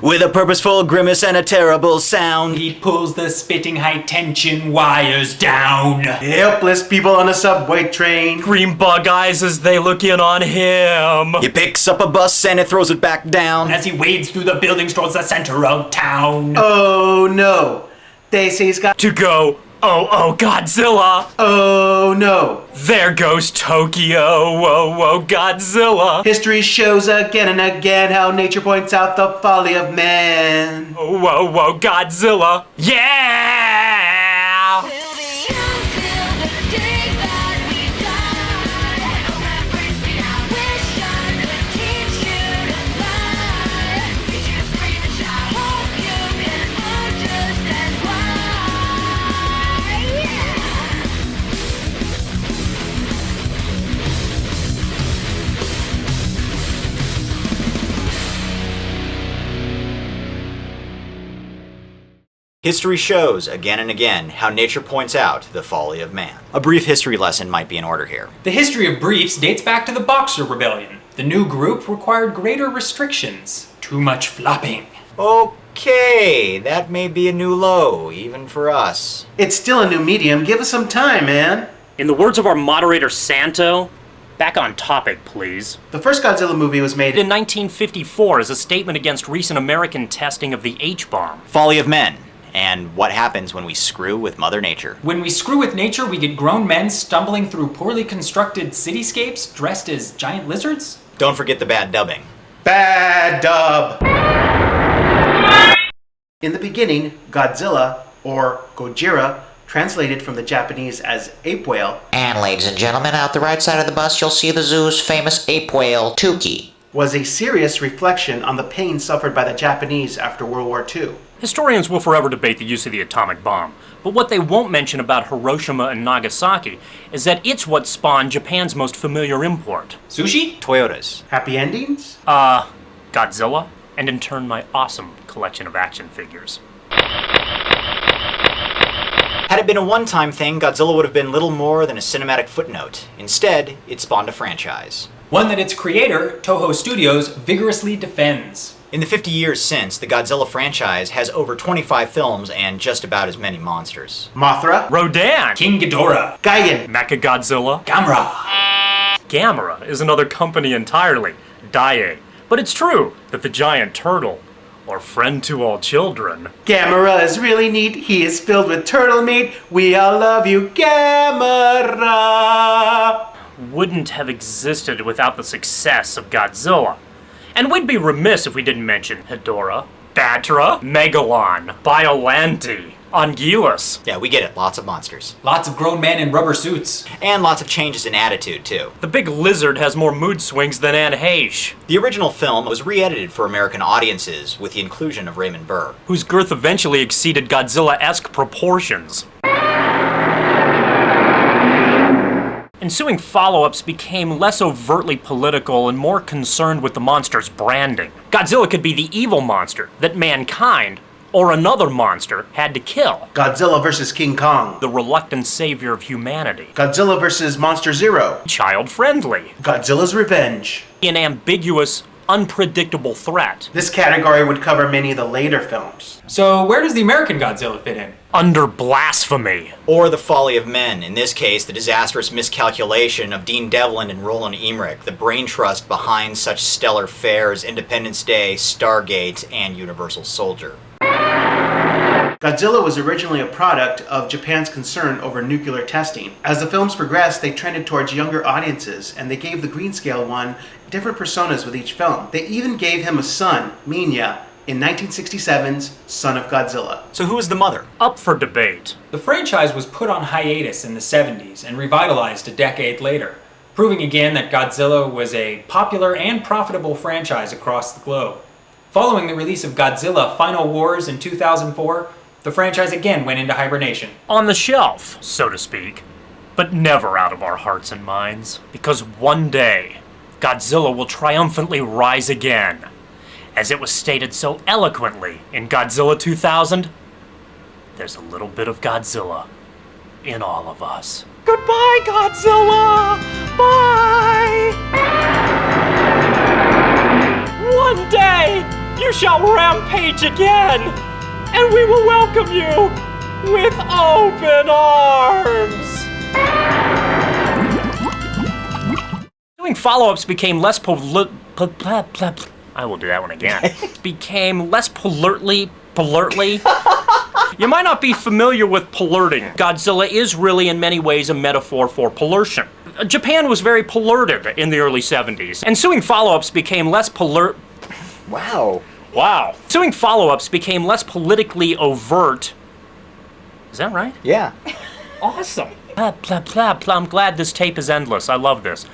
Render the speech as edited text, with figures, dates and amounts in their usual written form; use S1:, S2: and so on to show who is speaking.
S1: With a purposeful grimace and a terrible sound,
S2: he pulls the spitting high-tension wires down.
S3: Helpless people on a subway train.
S4: Green bug eyes as they look in on him.
S1: He picks up a bus and it throws it back down
S2: as he wades through the buildings towards the center of town.
S3: Oh no. They say he's got
S4: to go. Oh, Godzilla!
S3: Oh no!
S4: There goes Tokyo! Oh, Godzilla!
S3: History shows again and again how nature points out the folly of man.
S4: Oh, Godzilla! Yeah!
S1: History shows, again and again, how nature points out the folly of man. A brief history lesson might be in order here.
S2: The history of briefs dates back to the Boxer Rebellion. The new group required greater restrictions. Too much flopping.
S1: Okay, that may be a new low, even for us.
S3: It's still a new medium. Give us some time, man.
S4: In the words of our moderator, Santo, back on topic, please.
S3: The first Godzilla movie was made
S4: in 1954 as a statement against recent American testing of the H-bomb.
S1: Folly of men. And what happens when we screw with Mother Nature.
S2: When we screw with nature, we get grown men stumbling through poorly constructed cityscapes dressed as giant lizards?
S1: Don't forget the bad dubbing.
S3: Bad dub! In the beginning, Godzilla, or Gojira, translated from the Japanese as ape whale,
S5: and ladies and gentlemen, out the right side of the bus you'll see the zoo's famous ape whale, Tuki,
S3: was a serious reflection on the pain suffered by the Japanese after World War II.
S4: Historians will forever debate the use of the atomic bomb, but what they won't mention about Hiroshima and Nagasaki is that it's what spawned Japan's most familiar import.
S2: Sushi?
S1: Toyotas.
S3: Happy endings?
S4: Godzilla, and in turn my awesome collection of action figures.
S1: Had it been a one-time thing, Godzilla would have been little more than a cinematic footnote. Instead, it spawned a franchise.
S2: One that its creator, Toho Studios, vigorously defends.
S1: In the 50 years since, the Godzilla franchise has over 25 films and just about as many monsters.
S3: Mothra,
S4: Rodan,
S2: King Ghidorah,
S3: Gigan,
S4: Mechagodzilla,
S2: Gamera.
S4: Gamera is another company entirely, Daiei. But it's true that the giant turtle, or friend to all children,
S3: Gamera is really neat. He is filled with turtle meat. We all love you, Gamera.
S4: Wouldn't have existed without the success of Godzilla. And we'd be remiss if we didn't mention Hedorah, Batra, Megalon, Biollante, Anguillus.
S1: Yeah, we get it. Lots of monsters.
S2: Lots of grown men in rubber suits.
S1: And lots of changes in attitude, too.
S4: The big lizard has more mood swings than Anne Heche.
S1: The original film was re-edited for American audiences with the inclusion of Raymond Burr,
S4: whose girth eventually exceeded Godzilla-esque proportions. Ensuing follow-ups became less overtly political and more concerned with the monster's branding. Godzilla could be the evil monster that mankind, or another monster, had to kill.
S3: Godzilla vs. King Kong.
S4: The reluctant savior of humanity.
S3: Godzilla vs. Monster Zero.
S4: Child-friendly.
S3: Godzilla's Revenge.
S4: An ambiguous, unpredictable threat.
S3: This category would cover many of the later films.
S2: So where does the American Godzilla fit in?
S4: Under blasphemy.
S1: Or the folly of men, in this case the disastrous miscalculation of Dean Devlin and Roland Emmerich, the brain trust behind such stellar fare as Independence Day, Stargate, and Universal Soldier.
S3: Godzilla was originally a product of Japan's concern over nuclear testing. As the films progressed, they trended towards younger audiences, and they gave the Greenscale one different personas with each film. They even gave him a son, Minya, in 1967's Son of Godzilla.
S1: So who is the mother?
S4: Up for debate.
S2: The franchise was put on hiatus in the 70s and revitalized a decade later, proving again that Godzilla was a popular and profitable franchise across the globe. Following the release of Godzilla Final Wars in 2004, the franchise again went into hibernation.
S4: On the shelf, so to speak, but never out of our hearts and minds, because one day, Godzilla will triumphantly rise again. As it was stated so eloquently in Godzilla 2000, there's a little bit of Godzilla in all of us. Goodbye, Godzilla! Bye! One day, you shall rampage again, and we will welcome you with open arms. Doing follow-ups became less I will do that one again. Became less polertly. You might not be familiar with polerting. Godzilla is really in many ways a metaphor for pollution. Japan was very polluted in the early 70s. Ensuing follow-ups became less
S1: Wow.
S4: Ensuing follow-ups became less politically overt. Is that right?
S1: Yeah.
S4: Awesome. I'm glad this tape is endless. I love this.